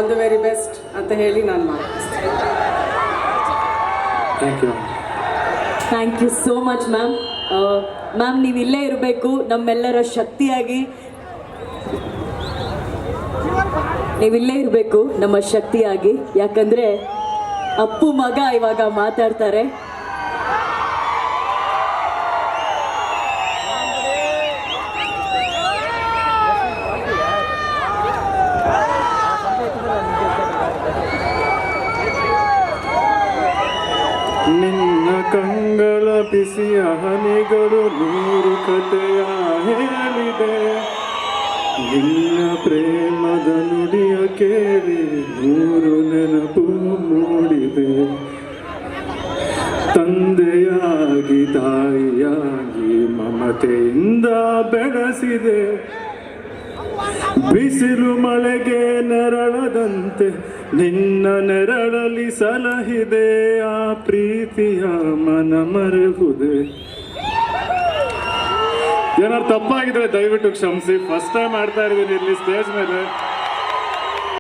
All the very best ಅಂತ ಹೇಳಿ ನಾನು ಮಾತಾಡ್ತೀನಿ. Thank you so much ma'am. Ma'am ನೀವು ಇಲ್ಲೇ ಇರಬೇಕು ನಮ್ಮೆಲ್ಲರ ಶಕ್ತಿಯಾಗಿ, ನೀವಿಲ್ಲೇ ಇರಬೇಕು ನಮ್ಮ ಶಕ್ತಿಯಾಗಿ. ಯಾಕಂದರೆ ಅಪ್ಪು ಮಗ ಇವಾಗ ಮಾತಾಡ್ತಾರೆ. ನಿನ್ನ ಕಂಗಳ ಬಿಸಿಯ ಹನಿಗಳು 100 ಕಥೆಯ ಹೇಳಿದೆ, ನಿನ್ನ ಪ್ರೇಮದ ನುಡಿಯ ಕೇಳಿ 100 ನೆನಪು ಮೂಡಿದೆ. ತಂದೆಯಾಗಿ ತಾಯಿಯಾಗಿ ಮಮತೆಯಿಂದ ಬೆಳೆಸಿದೆ, ಬಿಸಿಲು ಮಳೆಗೆ ನೆರಳದಂತೆ ನಿನ್ನ ನೆರಳಲ್ಲಿ ಸಲಹಿದೆ. ಆ ಪ್ರೀತಿಯ ಮನ ಮರೆಹುದೆ. ಏನಾದ್ರು ತಪ್ಪಾಗಿದ್ರೆ ದಯವಿಟ್ಟು ಕ್ಷಮಿಸಿ. ಫಸ್ಟ್ ಟೈಮ್ ಮಾಡ್ತಾ ಇದ್ದೀನಿ ಇಲ್ಲಿ ಸ್ಟೇಜ್ ಮೇಲೆ.